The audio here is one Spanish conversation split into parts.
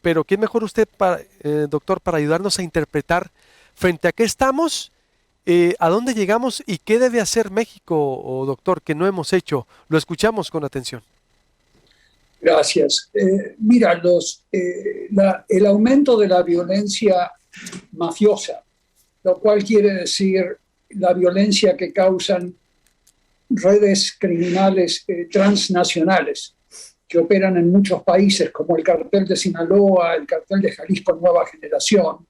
Pero ¿qué mejor usted, doctor, para ayudarnos a interpretar frente a qué estamos, a dónde llegamos y qué debe hacer México, doctor, que no hemos hecho? Lo escuchamos con atención. Gracias. Mira, el aumento de la violencia mafiosa, lo cual quiere decir la violencia que causan redes criminales transnacionales que operan en muchos países, como el cartel de Sinaloa, el cartel de Jalisco Nueva Generación.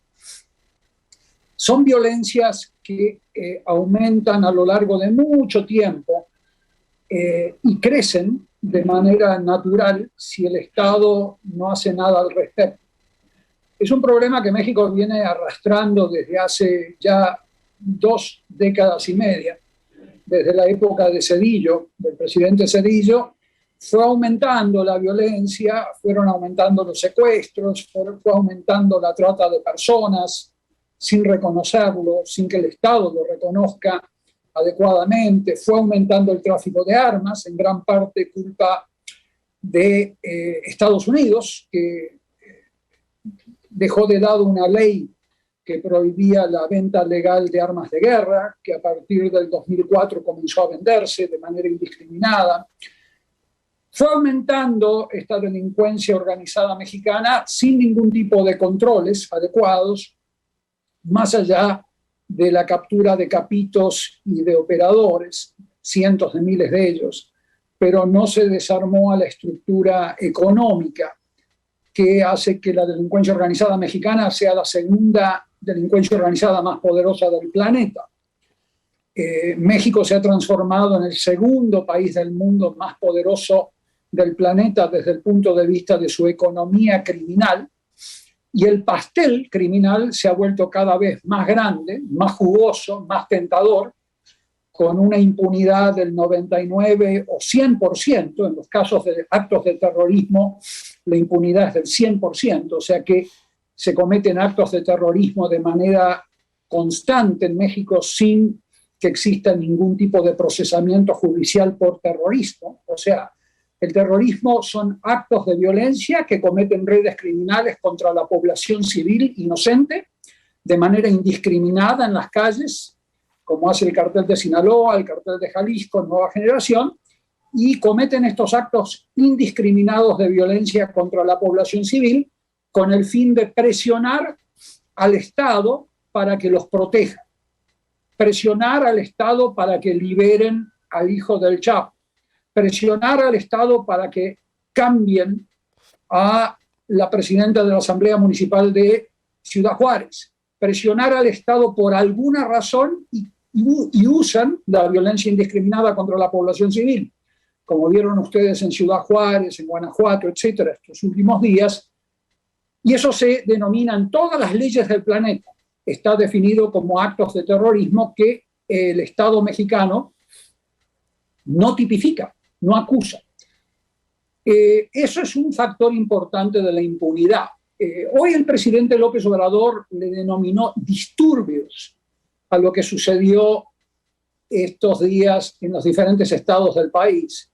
Son violencias que aumentan a lo largo de mucho tiempo y crecen de manera natural si el Estado no hace nada al respecto. Es un problema que México viene arrastrando desde hace ya 2 décadas y media. Desde la época de Zedillo, del presidente Zedillo, fue aumentando la violencia, fueron aumentando los secuestros, fue aumentando la trata de personas sin reconocerlo, sin que el Estado lo reconozca adecuadamente, fue aumentando el tráfico de armas, en gran parte culpa de Estados Unidos, que dejó de lado una ley que prohibía la venta legal de armas de guerra, que a partir del 2004 comenzó a venderse de manera indiscriminada. Fue aumentando esta delincuencia organizada mexicana sin ningún tipo de controles adecuados, más allá de la captura de capitos y de operadores, cientos de miles de ellos, pero no se desarmó a la estructura económica que hace que la delincuencia organizada mexicana sea la segunda delincuencia organizada más poderosa del planeta. México se ha transformado en el segundo país del mundo más poderoso del planeta desde el punto de vista de su economía criminal, y el pastel criminal se ha vuelto cada vez más grande, más jugoso, más tentador, con una impunidad del 99 o 100%. En los casos de actos de terrorismo, la impunidad es del 100%, o sea que se cometen actos de terrorismo de manera constante en México sin que exista ningún tipo de procesamiento judicial por terrorismo. O sea, el terrorismo son actos de violencia que cometen redes criminales contra la población civil inocente de manera indiscriminada en las calles, como hace el cartel de Sinaloa, el cartel de Jalisco, Nueva Generación, y cometen estos actos indiscriminados de violencia contra la población civil con el fin de presionar al Estado para que los proteja, presionar al Estado para que liberen al hijo del Chapo, presionar al Estado para que cambien a la presidenta de la Asamblea Municipal de Ciudad Juárez, presionar al Estado por alguna razón y usan la violencia indiscriminada contra la población civil, como vieron ustedes en Ciudad Juárez, en Guanajuato, etcétera, estos últimos días, y eso se denomina en todas las leyes del planeta. Está definido como actos de terrorismo que el Estado mexicano no tipifica, no acusa. Eso es un factor importante de la impunidad. Hoy el presidente López Obrador le denominó disturbios a lo que sucedió estos días en los diferentes estados del país.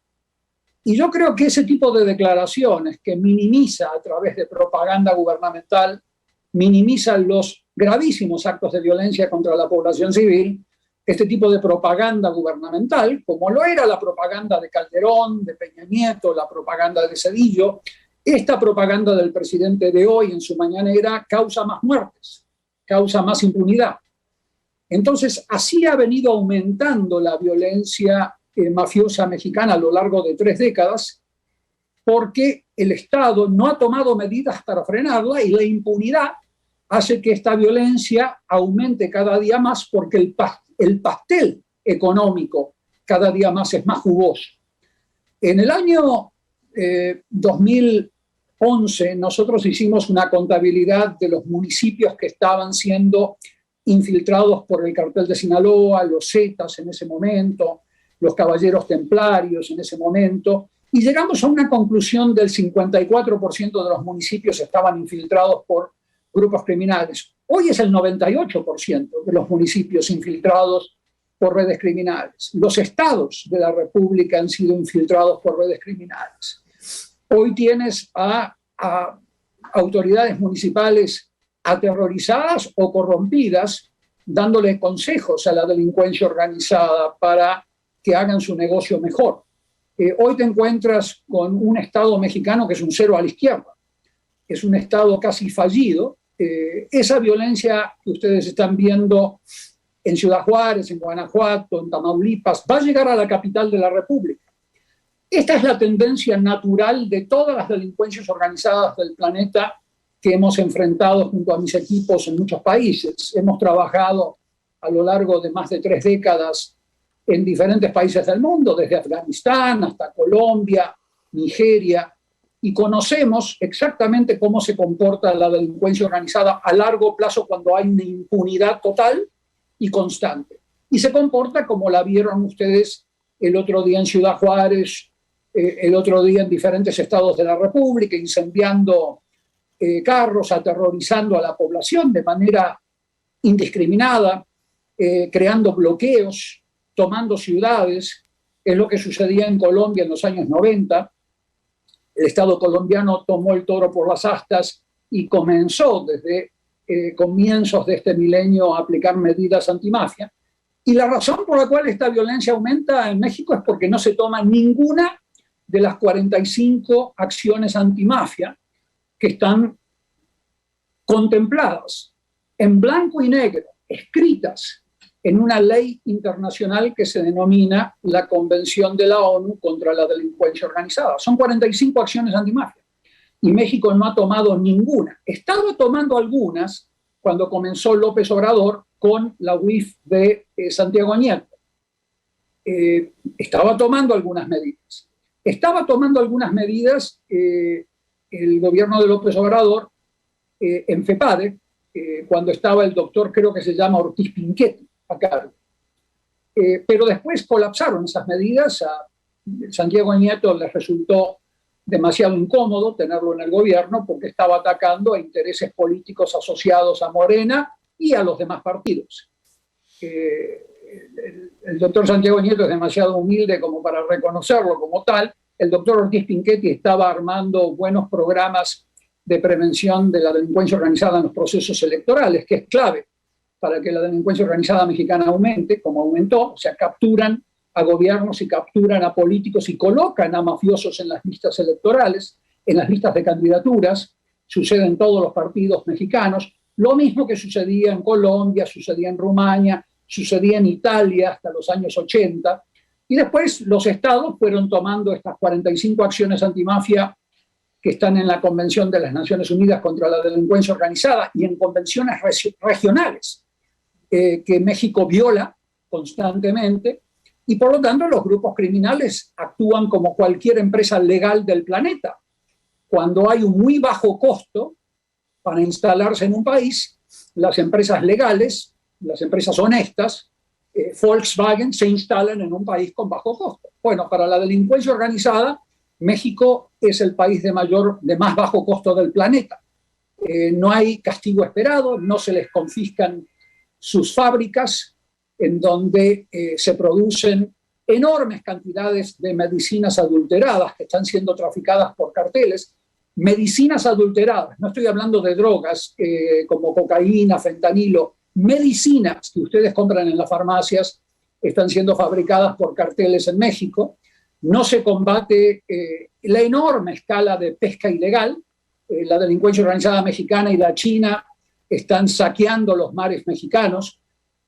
Y yo creo que ese tipo de declaraciones que minimiza a través de propaganda gubernamental, minimizan los gravísimos actos de violencia contra la población civil, este tipo de propaganda gubernamental, como lo era la propaganda de Calderón, de Peña Nieto, la propaganda de Zedillo, esta propaganda del presidente de hoy en su mañanera causa más muertes, causa más impunidad. Entonces, así ha venido aumentando la violencia mafiosa mexicana a lo largo de 3 décadas, porque el Estado no ha tomado medidas para frenarla y la impunidad hace que esta violencia aumente cada día más porque el pastel económico cada día más es más jugoso. En el año 2011 nosotros hicimos una contabilidad de los municipios que estaban siendo infiltrados por el cartel de Sinaloa, los Zetas en ese momento, los Caballeros Templarios en ese momento, y llegamos a una conclusión del 54% de los municipios estaban infiltrados por grupos criminales. Hoy es el 98% de los municipios infiltrados por redes criminales. Los estados de la República han sido infiltrados por redes criminales. Hoy tienes a autoridades municipales aterrorizadas o corrompidas, dándole consejos a la delincuencia organizada para que hagan su negocio mejor. Hoy te encuentras con un Estado mexicano que es un cero a la izquierda, es un Estado casi fallido. Esa violencia que ustedes están viendo en Ciudad Juárez, en Guanajuato, en Tamaulipas, va a llegar a la capital de la República. Esta es la tendencia natural de todas las delincuencias organizadas del planeta que hemos enfrentado junto a mis equipos en muchos países. Hemos trabajado a lo largo de más de 3 décadas en diferentes países del mundo, desde Afganistán hasta Colombia, Nigeria, y conocemos exactamente cómo se comporta la delincuencia organizada a largo plazo cuando hay una impunidad total y constante. Y se comporta como la vieron ustedes el otro día en Ciudad Juárez, el otro día en diferentes estados de la República, incendiando carros, aterrorizando a la población de manera indiscriminada, creando bloqueos, tomando ciudades. Es lo que sucedía en Colombia en los años 90. El Estado colombiano tomó el toro por las astas y comenzó desde comienzos de este milenio a aplicar medidas antimafia. Y la razón por la cual esta violencia aumenta en México es porque no se toma ninguna de las 45 acciones antimafia que están contempladas en blanco y negro, escritas en una ley internacional que se denomina la Convención de la ONU contra la Delincuencia Organizada. Son 45 acciones antimafia y México no ha tomado ninguna. Estaba tomando algunas cuando comenzó López Obrador con la UIF de Santiago Nieto. Estaba tomando algunas medidas. Estaba tomando algunas medidas el gobierno de López Obrador en FEPADE, cuando estaba el doctor, creo que se llama Ortiz Pinchetti, a cargo. Pero después colapsaron esas medidas. A Santiago Nieto les resultó demasiado incómodo tenerlo en el gobierno porque estaba atacando a intereses políticos asociados a Morena y a los demás partidos. El doctor Santiago Nieto es demasiado humilde como para reconocerlo como tal. El doctor Ortiz Pinchetti estaba armando buenos programas de prevención de la delincuencia organizada en los procesos electorales, que es clave para que la delincuencia organizada mexicana aumente, como aumentó. O sea, capturan a gobiernos y capturan a políticos y colocan a mafiosos en las listas electorales, en las listas de candidaturas. Sucede en todos los partidos mexicanos. Lo mismo que sucedía en Colombia, sucedía en Rumania, sucedía en Italia hasta los años 80. Y después los estados fueron tomando estas 45 acciones antimafia que están en la Convención de las Naciones Unidas contra la Delincuencia Organizada y en convenciones regionales que México viola constantemente, y por lo tanto los grupos criminales actúan como cualquier empresa legal del planeta. Cuando hay un muy bajo costo para instalarse en un país, las empresas legales, las empresas honestas, Volkswagen, se instalan en un país con bajo costo. Bueno, para la delincuencia organizada, México es el país de más bajo costo del planeta. No hay castigo esperado, no se les confiscan sus fábricas, en donde se producen enormes cantidades de medicinas adulteradas que están siendo traficadas por carteles. Medicinas adulteradas, no estoy hablando de drogas como cocaína, fentanilo, medicinas que ustedes compran en las farmacias están siendo fabricadas por carteles en México. No se combate la enorme escala de pesca ilegal. La delincuencia organizada mexicana y la china están saqueando los mares mexicanos.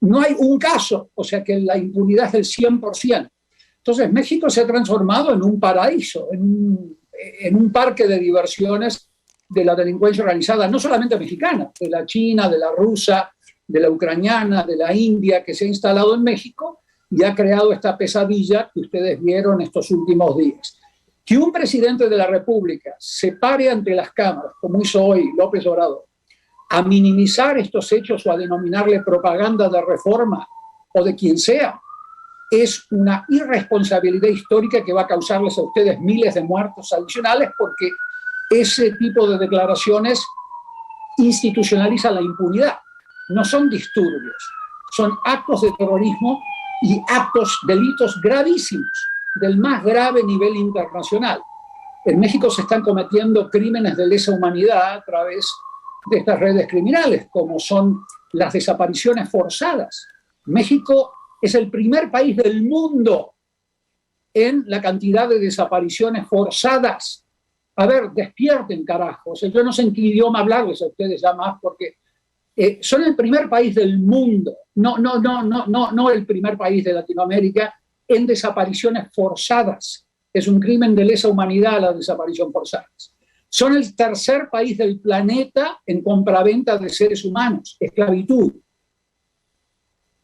No hay un caso, o sea que la impunidad es del 100%. Entonces México se ha transformado en un paraíso, en un parque de diversiones de la delincuencia organizada, no solamente mexicana, de la china, de la rusa, de la ucraniana, de la india, que se ha instalado en México y ha creado esta pesadilla que ustedes vieron estos últimos días. Que un presidente de la República se pare ante las cámaras, como hizo hoy López Obrador, a minimizar estos hechos o a denominarle propaganda de reforma o de quien sea, es una irresponsabilidad histórica que va a causarles a ustedes miles de muertos adicionales, porque ese tipo de declaraciones institucionaliza la impunidad. No son disturbios, son actos de terrorismo y delitos gravísimos, del más grave nivel internacional. En México se están cometiendo crímenes de lesa humanidad a través de estas redes criminales, como son las desapariciones forzadas. México es el primer país del mundo en la cantidad de desapariciones forzadas. A ver, despierten, carajos. Yo no sé en qué idioma hablarles a ustedes ya más, porque son el primer país del mundo, no el primer país de Latinoamérica en desapariciones forzadas. Es un crimen de lesa humanidad la desaparición forzada. Son el tercer país del planeta en compraventa de seres humanos, esclavitud.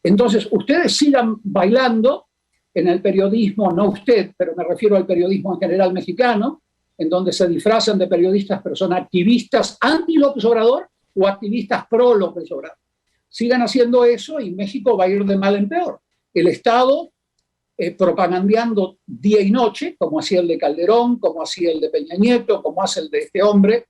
Entonces, ustedes sigan bailando en el periodismo, no usted, pero me refiero al periodismo en general mexicano, en donde se disfrazan de periodistas, pero son activistas anti-López Obrador o activistas pro-López Obrador. Sigan haciendo eso y México va a ir de mal en peor. El Estado propagandeando día y noche, como hacía el de Calderón, como hacía el de Peña Nieto, como hace el de este hombre,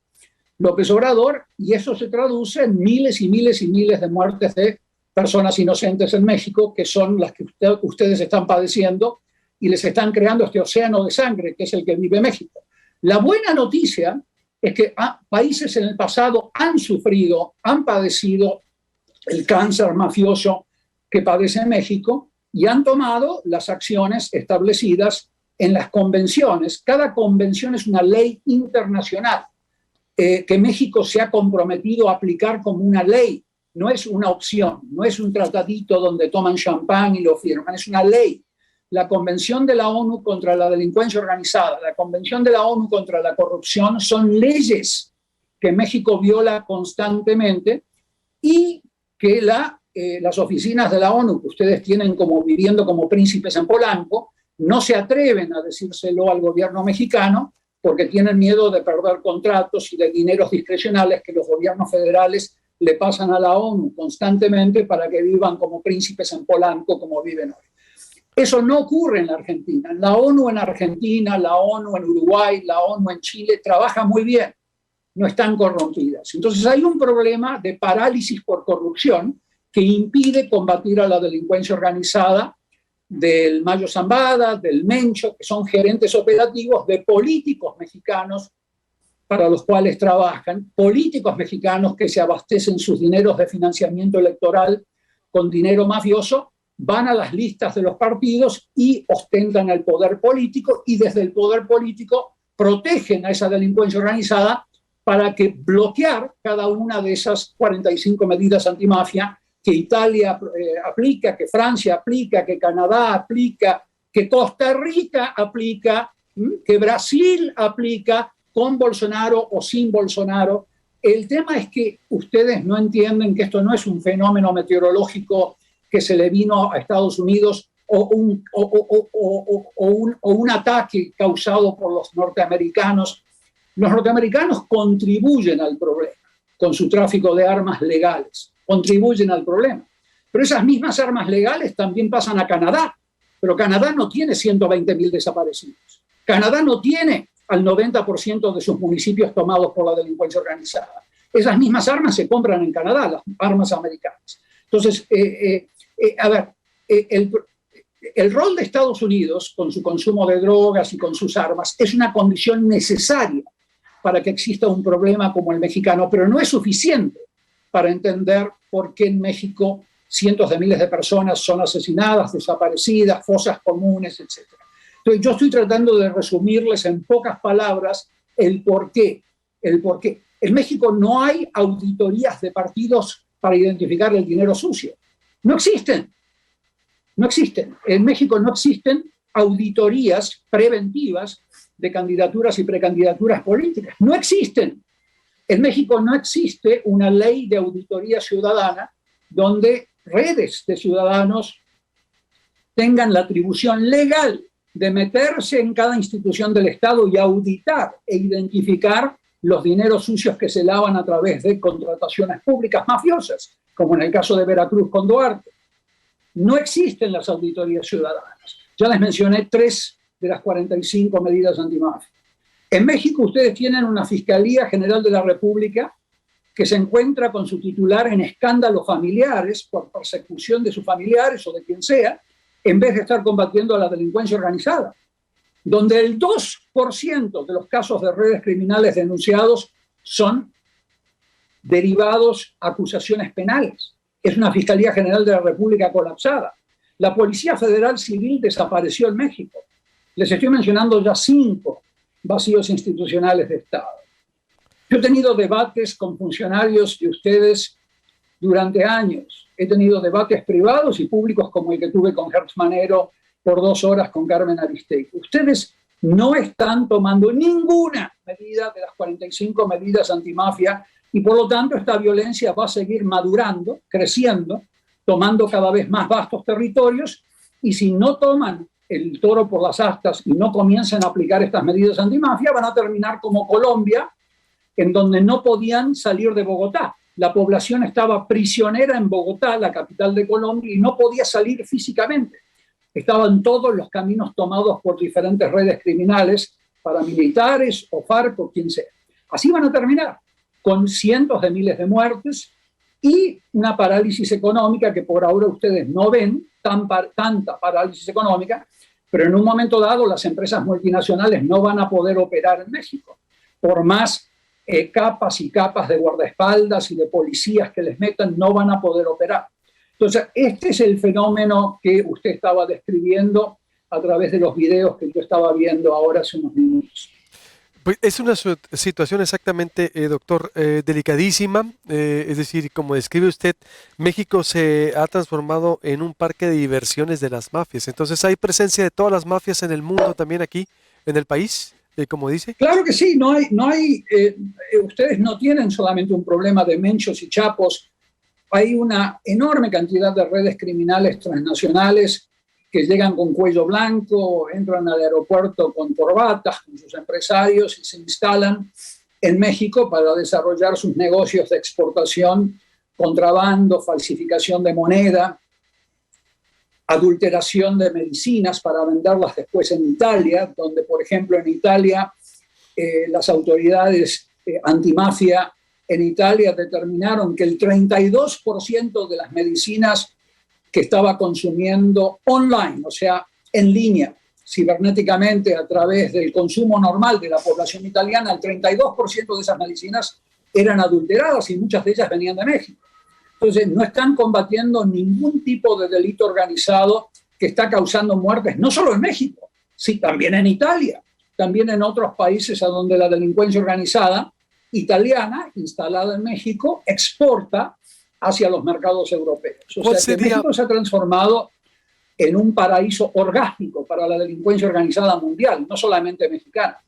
López Obrador, y eso se traduce en miles y miles y miles de muertes de personas inocentes en México, que son las que ustedes están padeciendo y les están creando este océano de sangre, que es el que vive México. La buena noticia es que países en el pasado han sufrido, han padecido el cáncer mafioso que padece México y han tomado las acciones establecidas en las convenciones. Cada convención es una ley internacional que México se ha comprometido a aplicar como una ley. No es una opción, no es un tratadito donde toman champán y lo firman, es una ley. La Convención de la ONU contra la delincuencia organizada, la Convención de la ONU contra la corrupción son leyes que México viola constantemente y que las oficinas de la ONU, que ustedes tienen como viviendo como príncipes en Polanco, no se atreven a decírselo al gobierno mexicano porque tienen miedo de perder contratos y de dineros discrecionales que los gobiernos federales le pasan a la ONU constantemente para que vivan como príncipes en Polanco como viven hoy. Eso no ocurre en la Argentina. La ONU en Argentina, la ONU en Uruguay, la ONU en Chile trabaja muy bien, no están corrompidas. Entonces hay un problema de parálisis por corrupción que impide combatir a la delincuencia organizada del Mayo Zambada, del Mencho, que son gerentes operativos de políticos mexicanos para los cuales trabajan, políticos mexicanos que se abastecen sus dineros de financiamiento electoral con dinero mafioso, van a las listas de los partidos y ostentan el poder político y desde el poder político protegen a esa delincuencia organizada para que bloquear cada una de esas 45 medidas antimafia que Italia aplica, que Francia aplica, que Canadá aplica, que Costa Rica aplica, que Brasil aplica con Bolsonaro o sin Bolsonaro. El tema es que ustedes no entienden que esto no es un fenómeno meteorológico que se le vino a Estados Unidos o un ataque causado por los norteamericanos. Los norteamericanos contribuyen al problema con su tráfico de armas legales, contribuyen al problema. Pero esas mismas armas legales también pasan a Canadá, pero Canadá no tiene 120.000 desaparecidos. Canadá no tiene al 90% de sus municipios tomados por la delincuencia organizada. Esas mismas armas se compran en Canadá, las armas americanas. Entonces, el rol de Estados Unidos con su consumo de drogas y con sus armas es una condición necesaria para que exista un problema como el mexicano, pero no es suficiente para entender por qué en México cientos de miles de personas son asesinadas, desaparecidas, fosas comunes, etc. Entonces, yo estoy tratando de resumirles en pocas palabras el por qué. En México no hay auditorías de partidos para identificar el dinero sucio. No existen. No existen. En México no existen auditorías preventivas de candidaturas y precandidaturas políticas. No existen. En México no existe una ley de auditoría ciudadana donde redes de ciudadanos tengan la atribución legal de meterse en cada institución del Estado y auditar e identificar los dineros sucios que se lavan a través de contrataciones públicas mafiosas, como en el caso de Veracruz con Duarte. No existen las auditorías ciudadanas. Ya les mencioné 3 de las 45 medidas antimafia. En México ustedes tienen una Fiscalía General de la República que se encuentra con su titular en escándalos familiares por persecución de sus familiares o de quien sea, en vez de estar combatiendo a la delincuencia organizada. donde el 2% de los casos de redes criminales denunciados son derivados acusaciones penales. Es una Fiscalía General de la República colapsada. La Policía Federal Civil desapareció en México. Les estoy mencionando ya 5 vacíos institucionales de Estado. Yo he tenido debates con funcionarios de ustedes durante años. He tenido debates privados y públicos como el que tuve con Hertz Manero por 2 horas con Carmen Aristegui. Ustedes no están tomando ninguna medida de las 45 medidas antimafia y por lo tanto esta violencia va a seguir madurando, creciendo, tomando cada vez más vastos territorios y si no toman el toro por las astas y no comienzan a aplicar estas medidas antimafia, van a terminar como Colombia, en donde no podían salir de Bogotá. La población estaba prisionera en Bogotá, la capital de Colombia, y no podía salir físicamente. Estaban todos los caminos tomados por diferentes redes criminales, paramilitares o FARC o quien sea. Así van a terminar, con cientos de miles de muertes y una parálisis económica que por ahora ustedes no ven, tanta parálisis económica, pero en un momento dado las empresas multinacionales no van a poder operar en México, por más capas y capas de guardaespaldas y de policías que les metan, no van a poder operar. Entonces, este es el fenómeno que usted estaba describiendo a través de los videos que yo estaba viendo ahora hace unos minutos. Pues es una situación exactamente, doctor, delicadísima. Es decir, como describe usted, México se ha transformado en un parque de diversiones de las mafias. Entonces, ¿hay presencia de todas las mafias en el mundo también aquí, en el país, como dice? Claro que sí, ustedes no tienen solamente un problema de menchos y chapos, hay una enorme cantidad de redes criminales transnacionales que llegan con cuello blanco, entran al aeropuerto con corbatas, con sus empresarios y se instalan en México para desarrollar sus negocios de exportación, contrabando, falsificación de moneda, adulteración de medicinas para venderlas después en Italia, donde, por ejemplo, en Italia las autoridades antimafia en Italia determinaron que el 32% de las medicinas que estaba consumiendo online, o sea, en línea, cibernéticamente, a través del consumo normal de la población italiana, el 32% de esas medicinas eran adulteradas y muchas de ellas venían de México. Entonces, no están combatiendo ningún tipo de delito organizado que está causando muertes, no solo en México, sí, también en Italia, también en otros países a donde la delincuencia organizada italiana, instalada en México, exporta hacia los mercados europeos. O sea que México se ha transformado en un paraíso orgánico para la delincuencia organizada mundial, no solamente mexicana.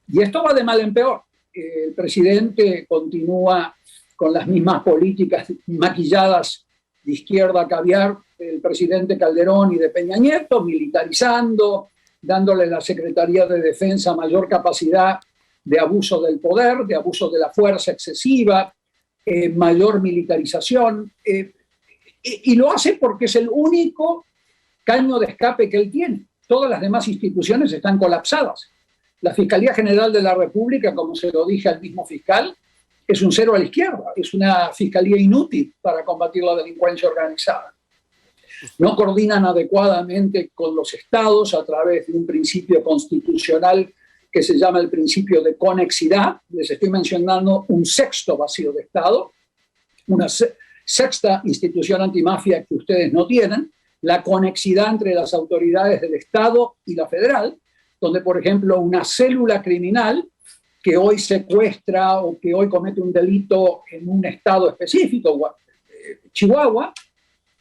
Y esto va de mal en peor. El presidente continúa con las mismas políticas maquilladas de izquierda caviar del presidente Calderón y de Peña Nieto, militarizando, dándole a la Secretaría de Defensa mayor capacidad de abuso del poder, de abuso de la fuerza excesiva, mayor militarización, y lo hace porque es el único caño de escape que él tiene. Todas las demás instituciones están colapsadas. La Fiscalía General de la República, como se lo dije al mismo fiscal, es un cero a la izquierda, es una fiscalía inútil para combatir la delincuencia organizada. No coordinan adecuadamente con los estados a través de un principio constitucional que se llama el principio de conexidad. Les estoy mencionando un sexto vacío de Estado, una sexta institución antimafia que ustedes no tienen, la conexidad entre las autoridades del Estado y la federal, donde, por ejemplo, una célula criminal que hoy secuestra o que hoy comete un delito en un estado específico, Chihuahua,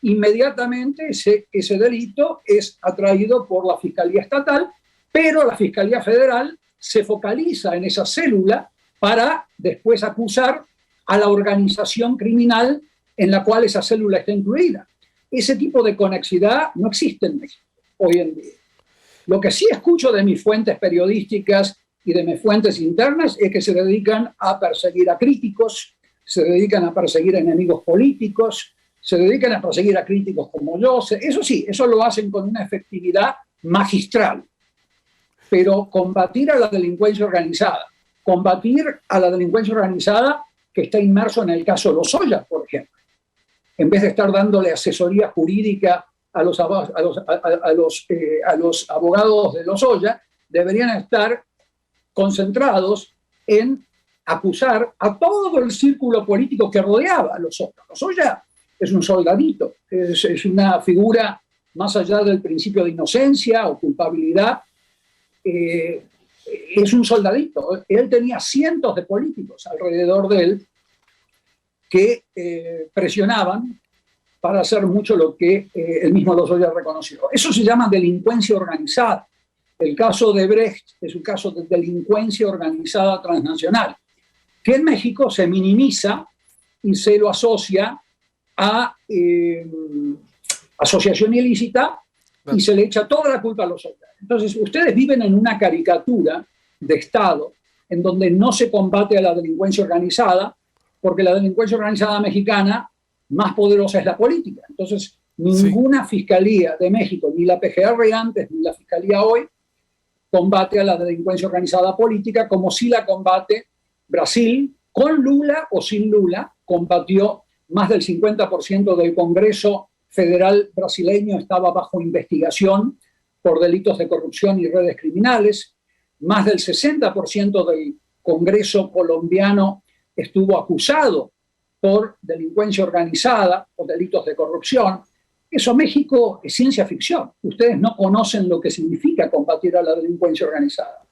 inmediatamente ese delito es atraído por la Fiscalía Estatal, pero la Fiscalía Federal se focaliza en esa célula para después acusar a la organización criminal en la cual esa célula está incluida. Ese tipo de conexidad no existe en México hoy en día. Lo que sí escucho de mis fuentes periodísticas y de mis fuentes internas es que se dedican a perseguir a críticos, se dedican a perseguir a enemigos políticos, se dedican a perseguir a críticos como yo. Eso sí, eso lo hacen con una efectividad magistral. Pero combatir a la delincuencia organizada que está inmerso en el caso Lozoya, por ejemplo, en vez de estar dándole asesoría jurídica a los abogados de Lozoya, deberían estar concentrados en acusar a todo el círculo político que rodeaba a Lozoya. Lozoya es un soldadito, es una figura más allá del principio de inocencia o culpabilidad, es un soldadito. Él tenía cientos de políticos alrededor de él que presionaban para hacer mucho lo que el mismo Lozoya reconoció. Eso se llama delincuencia organizada. El caso de Brecht es un caso de delincuencia organizada transnacional, que en México se minimiza y se lo asocia a asociación ilícita y se le echa toda la culpa a Lozoya. Entonces, ustedes viven en una caricatura de Estado en donde no se combate a la delincuencia organizada, porque la delincuencia organizada mexicana más poderosa es la política. Entonces, ninguna fiscalía de México, ni la PGR antes, ni la fiscalía hoy, combate a la delincuencia organizada política como si la combate Brasil, con Lula o sin Lula. Combatió más del 50% del Congreso Federal brasileño estaba bajo investigación por delitos de corrupción y redes criminales. Más del 60% del Congreso colombiano estuvo acusado por delincuencia organizada o delitos de corrupción. Eso México es ciencia ficción. Ustedes no conocen lo que significa combatir a la delincuencia organizada.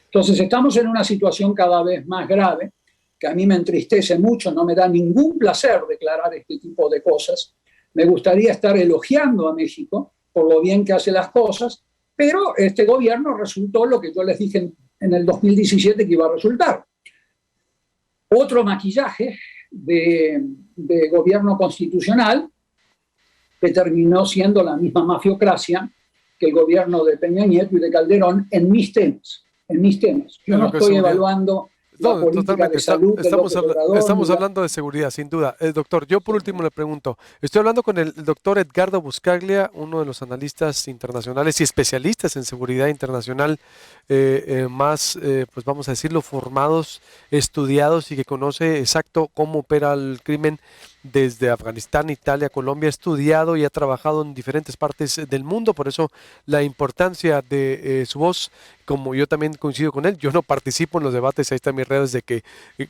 Entonces estamos en una situación cada vez más grave, que a mí me entristece mucho, no me da ningún placer declarar este tipo de cosas. Me gustaría estar elogiando a México por lo bien que hace las cosas, pero este gobierno resultó lo que yo les dije en el 2017 que iba a resultar. Otro maquillaje de gobierno constitucional que terminó siendo la misma mafiocracia que el gobierno de Peña Nieto y de Calderón en mis temas. Yo no estoy evaluando la política de salud de López Obrador. Estamos hablando de seguridad, sin duda. Doctor, yo por último le pregunto, estoy hablando con el doctor Edgardo Buscaglia, uno de los analistas internacionales y especialistas en seguridad internacional más, pues vamos a decirlo, formados, estudiados y que conoce exacto cómo opera el crimen desde Afganistán, Italia, Colombia, ha estudiado y ha trabajado en diferentes partes del mundo, por eso la importancia de su voz, como yo también coincido con él, yo no participo en los debates, ahí están mis redes de que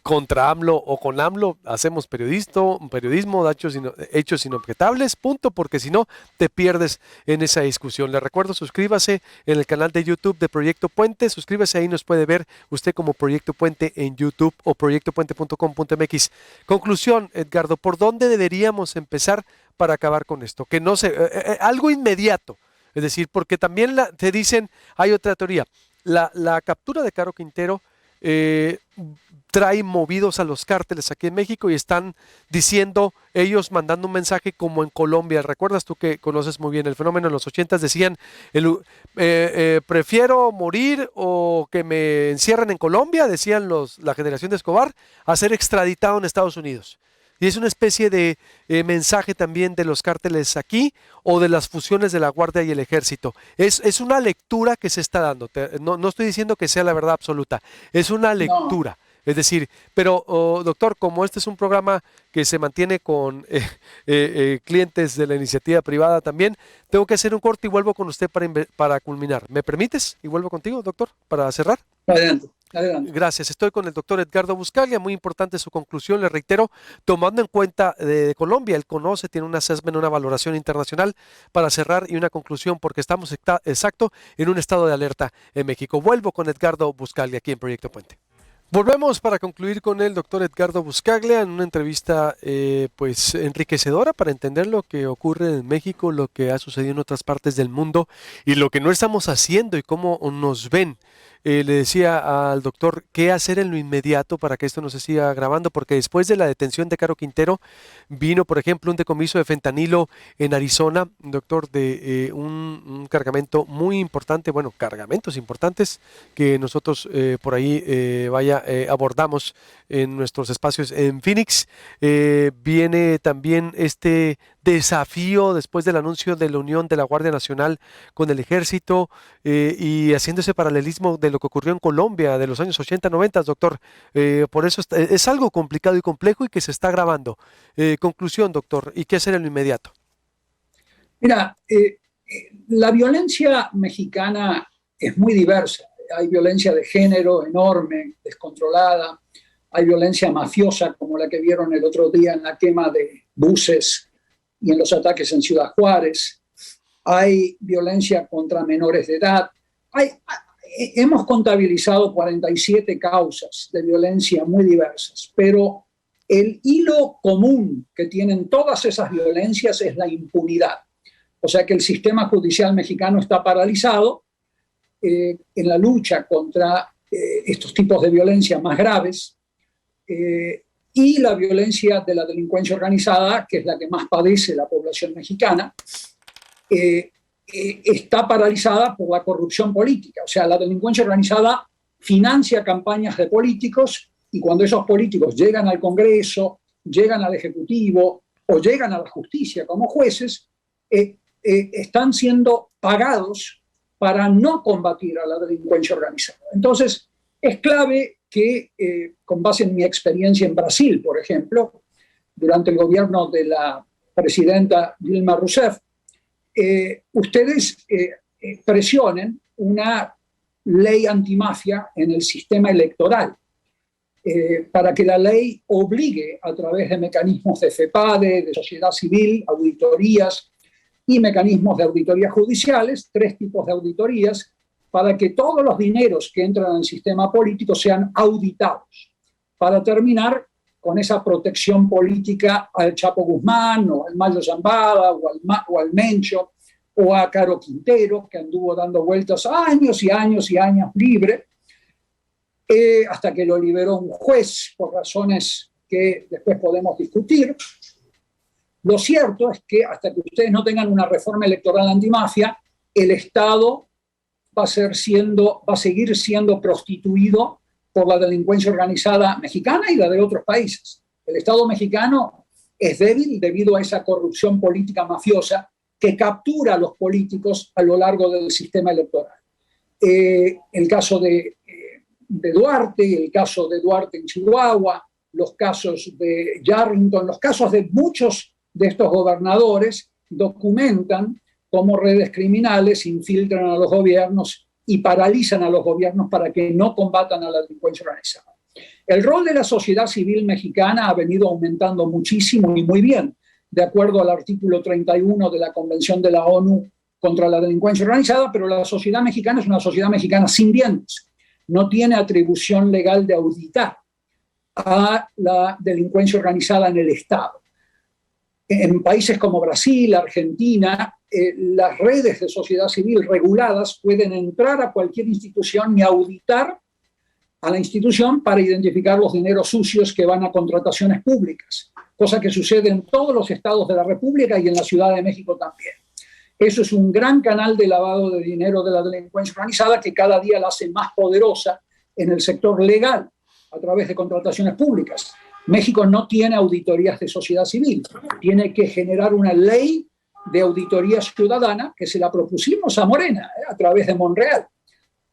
contra AMLO o con AMLO hacemos periodismo de hechos inobjetables, punto, porque si no te pierdes en esa discusión. Le recuerdo, suscríbase en el canal de YouTube de Proyecto Puente, suscríbase, ahí nos puede ver usted como Proyecto Puente en YouTube o proyectopuente.com.mx. Conclusión, Edgardo, ¿por dónde deberíamos empezar para acabar con esto? Que no se, algo inmediato, es decir, porque también te dicen, hay otra teoría, la captura de Caro Quintero trae movidos a los cárteles aquí en México y están diciendo, ellos mandando un mensaje como en Colombia. ¿Recuerdas tú que conoces muy bien el fenómeno? En los 80s decían, prefiero morir o que me encierren en Colombia, decían la generación de Escobar, a ser extraditado en Estados Unidos. Y es una especie de mensaje también de los cárteles aquí o de las fusiones de la Guardia y el Ejército. Es una lectura que se está dando. No estoy diciendo que sea la verdad absoluta. Es una lectura. No. Es decir, pero doctor, como este es un programa que se mantiene con clientes de la iniciativa privada también, tengo que hacer un corte y vuelvo con usted para culminar. ¿Me permites? Y vuelvo contigo, doctor, para cerrar. Adelante. Adelante. Gracias. Estoy con el doctor Edgardo Buscaglia. Muy importante su conclusión. Le reitero, tomando en cuenta de Colombia, él conoce, tiene un assessment, una valoración internacional para cerrar y una conclusión, porque estamos exacto en un estado de alerta en México. Vuelvo con Edgardo Buscaglia aquí en Proyecto Puente. Volvemos para concluir con el doctor Edgardo Buscaglia en una entrevista pues enriquecedora para entender lo que ocurre en México, lo que ha sucedido en otras partes del mundo y lo que no estamos haciendo y cómo nos ven. Le decía al doctor qué hacer en lo inmediato para que esto no se siga agravando, porque después de la detención de Caro Quintero vino, por ejemplo, un decomiso de fentanilo en Arizona, doctor, de un cargamento muy importante, bueno, cargamentos importantes que nosotros por ahí abordamos en nuestros espacios en Phoenix. Viene también este desafío después del anuncio de la unión de la Guardia Nacional con el Ejército y haciendo ese paralelismo de lo que ocurrió en Colombia de los años 80, 90, doctor. Por eso es algo complicado y complejo y que se está agravando. Conclusión, doctor, ¿y qué hacer en lo inmediato? Mira, la violencia mexicana es muy diversa. hay violencia de género enorme, descontrolada, hay violencia mafiosa como la que vieron el otro día en la quema de buses y en los ataques en Ciudad Juárez, hay violencia contra menores de edad, hemos contabilizado 47 causas de violencia muy diversas, pero el hilo común que tienen todas esas violencias es la impunidad. O sea que el sistema judicial mexicano está paralizado en la lucha contra estos tipos de violencia más graves y la violencia de la delincuencia organizada, que es la que más padece la población mexicana, está paralizada por la corrupción política. O sea, la delincuencia organizada financia campañas de políticos y cuando esos políticos llegan al Congreso, llegan al Ejecutivo o llegan a la justicia como jueces, están siendo pagados para no combatir a la delincuencia organizada. Entonces, es clave que, con base en mi experiencia en Brasil, por ejemplo, durante el gobierno de la presidenta Dilma Rousseff, ustedes presionen una ley antimafia en el sistema electoral para que la ley obligue a través de mecanismos de FEPADE, de sociedad civil, auditorías y mecanismos de auditorías judiciales, 3 tipos de auditorías, para que todos los dineros que entran al sistema político sean auditados, para terminar con esa protección política al Chapo Guzmán, o al Mayo Zambada, o al Mencho, o a Caro Quintero, que anduvo dando vueltas años y años y años libre, hasta que lo liberó un juez por razones que después podemos discutir. Lo cierto es que hasta que ustedes no tengan una reforma electoral antimafia, el Estado va a seguir siendo prostituido por la delincuencia organizada mexicana y la de otros países. El Estado mexicano es débil debido a esa corrupción política mafiosa que captura a los políticos a lo largo del sistema electoral. El caso de Duarte, el caso de Duarte en Chihuahua, los casos de Yarrington, los casos de muchos de estos gobernadores documentan cómo redes criminales infiltran a los gobiernos y paralizan a los gobiernos para que no combatan a la delincuencia organizada. El rol de la sociedad civil mexicana ha venido aumentando muchísimo y muy bien, de acuerdo al artículo 31 de la Convención de la ONU contra la delincuencia organizada, pero la sociedad mexicana es una sociedad mexicana sin dientes. No tiene atribución legal de auditar a la delincuencia organizada en el Estado. En países como Brasil, Argentina, las redes de sociedad civil reguladas pueden entrar a cualquier institución y auditar a la institución para identificar los dineros sucios que van a contrataciones públicas, cosa que sucede en todos los estados de la República y en la Ciudad de México también. Eso es un gran canal de lavado de dinero de la delincuencia organizada que cada día la hace más poderosa en el sector legal a través de contrataciones públicas. México no tiene auditorías de sociedad civil, tiene que generar una ley de auditoría ciudadana que se la propusimos a Morena a través de Monreal.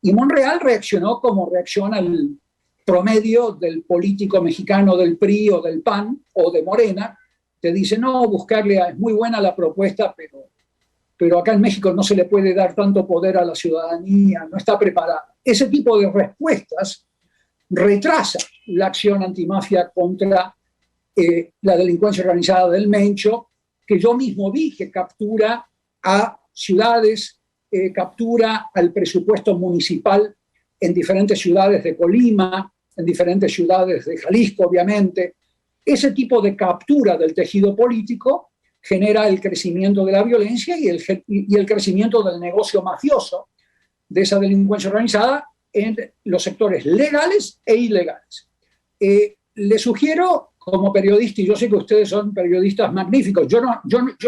Y Monreal reaccionó como reacciona el promedio del político mexicano del PRI o del PAN o de Morena, te dice, no, es muy buena la propuesta, pero acá en México no se le puede dar tanto poder a la ciudadanía, no está preparada. Ese tipo de respuestas retrasa la acción antimafia contra la delincuencia organizada del Mencho, que yo mismo vi que captura a ciudades, captura al presupuesto municipal en diferentes ciudades de Colima, en diferentes ciudades de Jalisco, obviamente. Ese tipo de captura del tejido político genera el crecimiento de la violencia y el crecimiento del negocio mafioso de esa delincuencia organizada en los sectores legales e ilegales. Le sugiero, como periodista, y yo sé que ustedes son periodistas magníficos, yo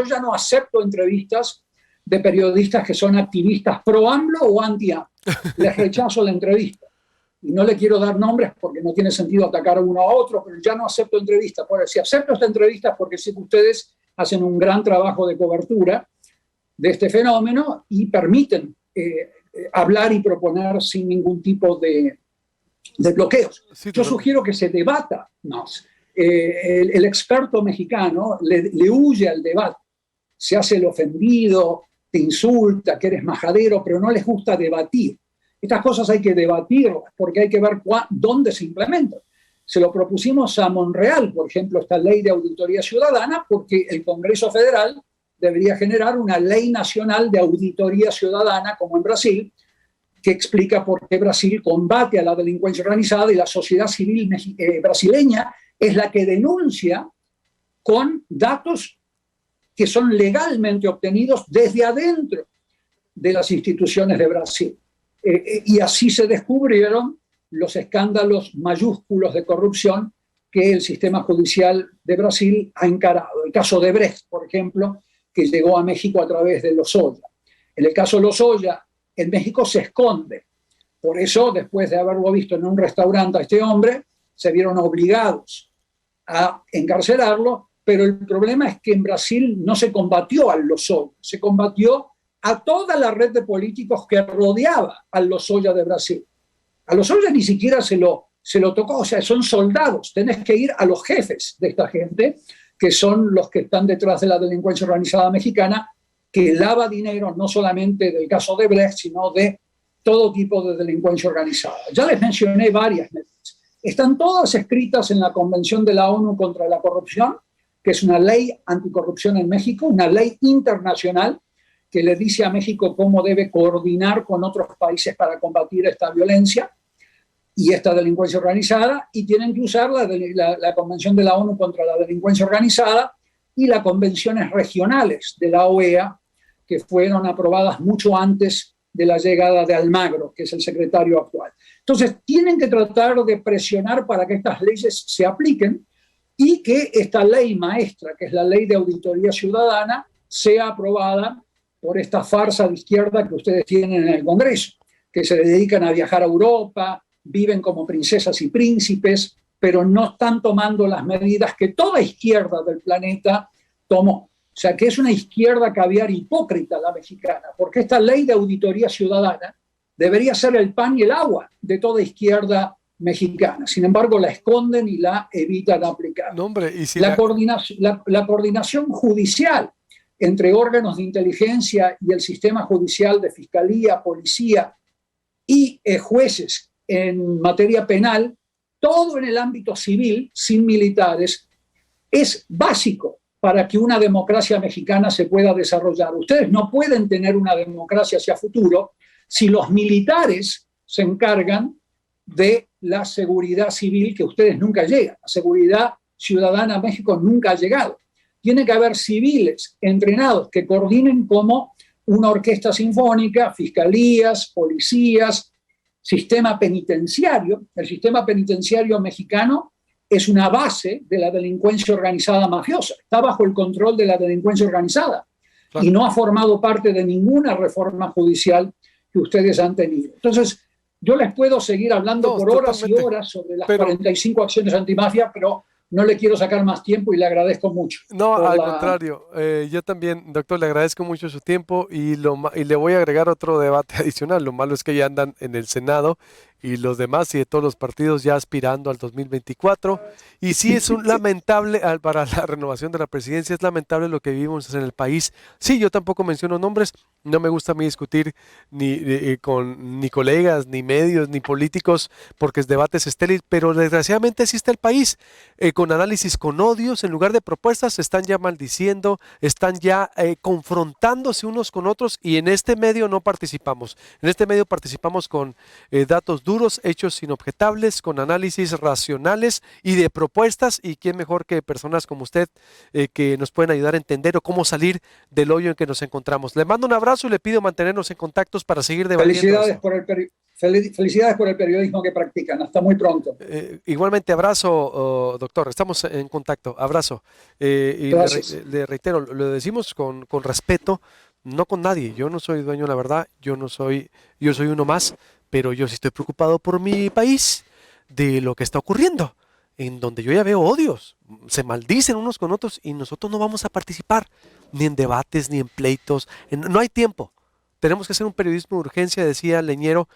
ya no acepto entrevistas de periodistas que son activistas pro AMLO o anti-AMLO. Les rechazo la entrevista. Y no le quiero dar nombres porque no tiene sentido atacar a uno a otro, pero ya no acepto entrevistas. Por si acepto esta entrevista es porque sé que ustedes hacen un gran trabajo de cobertura de este fenómeno y permiten hablar y proponer sin ningún tipo de bloqueos. Sí, yo sugiero que se debata más. El experto mexicano le huye al debate. Se hace el ofendido, te insulta, que eres majadero, pero no les gusta debatir. Estas cosas hay que debatirlas porque hay que ver dónde se implementan. Se lo propusimos a Monreal, por ejemplo, esta ley de auditoría ciudadana, porque el Congreso Federal debería generar una ley nacional de auditoría ciudadana, como en Brasil, que explica por qué Brasil combate a la delincuencia organizada y la sociedad civil brasileña es la que denuncia con datos que son legalmente obtenidos desde adentro de las instituciones de Brasil. Y así se descubrieron los escándalos mayúsculos de corrupción que el sistema judicial de Brasil ha encarado. El caso de Brecht, por ejemplo, que llegó a México a través de Lozoya. En el caso de Lozoya, en México se esconde. Por eso, después de haberlo visto en un restaurante a este hombre, se vieron obligados a encarcelarlo, pero el problema es que en Brasil no se combatió al Lozoya, se combatió a toda la red de políticos que rodeaba al Lozoya de Brasil. A Lozoya ni siquiera se lo tocó, o sea, son soldados, tenés que ir a los jefes de esta gente, que son los que están detrás de la delincuencia organizada mexicana, que lava dinero no solamente del caso de Brecht, sino de todo tipo de delincuencia organizada. Ya les mencioné varias medidas. Están todas escritas en la Convención de la ONU contra la Corrupción, que es una ley anticorrupción en México, una ley internacional que le dice a México cómo debe coordinar con otros países para combatir esta violencia y esta delincuencia organizada, y tienen que usar la Convención de la ONU contra la delincuencia organizada y las convenciones regionales de la OEA, que fueron aprobadas mucho antes de la llegada de Almagro, que es el secretario actual. Entonces, tienen que tratar de presionar para que estas leyes se apliquen y que esta ley maestra, que es la ley de auditoría ciudadana, sea aprobada por esta farsa de izquierda que ustedes tienen en el Congreso, que se dedican a viajar a Europa, viven como princesas y príncipes, pero no están tomando las medidas que toda izquierda del planeta tomó. O sea, que es una izquierda caviar hipócrita la mexicana, porque esta ley de auditoría ciudadana debería ser el pan y el agua de toda izquierda mexicana. Sin embargo, la esconden y la evitan aplicar. No, hombre, y si la coordinación judicial entre órganos de inteligencia y el sistema judicial de fiscalía, policía y jueces en materia penal, todo en el ámbito civil, sin militares, es básico para que una democracia mexicana se pueda desarrollar. Ustedes no pueden tener una democracia hacia futuro si los militares se encargan de la seguridad civil, que ustedes nunca llegan. La seguridad ciudadana a México nunca ha llegado. Tiene que haber civiles entrenados que coordinen como una orquesta sinfónica, fiscalías, policías, sistema penitenciario. El sistema penitenciario mexicano es una base de la delincuencia organizada mafiosa. Está bajo el control de la delincuencia organizada. Claro. Y no ha formado parte de ninguna reforma judicial que ustedes han tenido. Entonces, yo les puedo seguir hablando por horas y horas sobre las 45 acciones antimafia, pero no le quiero sacar más tiempo y le agradezco mucho. No, al contrario. Yo también, doctor, le agradezco mucho su tiempo y le voy a agregar otro debate adicional. Lo malo es que ya andan en el Senado y los demás y de todos los partidos ya aspirando al 2024. Y sí es un lamentable, para la renovación de la presidencia, es lamentable lo que vivimos en el país. Sí, yo tampoco menciono nombres, no me gusta a mí discutir con ni colegas, ni medios, ni políticos, porque es debates estériles, pero desgraciadamente así está el país, con análisis con odios, en lugar de propuestas, están ya maldiciendo, están ya confrontándose unos con otros, y en este medio no participamos. En este medio participamos con datos duros, hechos inobjetables, con análisis racionales y de propuestas, y quién mejor que personas como usted que nos pueden ayudar a entender o cómo salir del hoyo en que nos encontramos. Le mando un abrazo y le pido mantenernos en contactos para seguir debatiendo. Felicidades por el periodismo que practican. Hasta muy pronto. Igualmente, abrazo, doctor. Estamos en contacto. Abrazo. Y le reitero, lo decimos con respeto, no con nadie. Yo no soy dueño, la verdad. Yo soy uno más, pero yo sí estoy preocupado por mi país, de lo que está ocurriendo, en donde yo ya veo odios, se maldicen unos con otros y nosotros no vamos a participar ni en debates, ni en pleitos, no hay tiempo. Tenemos que hacer un periodismo de urgencia, decía Leñero,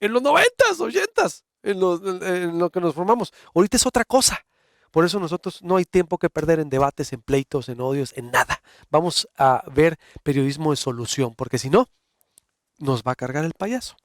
en los 90s, 80s, en lo que nos formamos. Ahorita es otra cosa. Por eso nosotros no hay tiempo que perder en debates, en pleitos, en odios, en nada. Vamos a ver periodismo de solución, porque si no, nos va a cargar el payaso.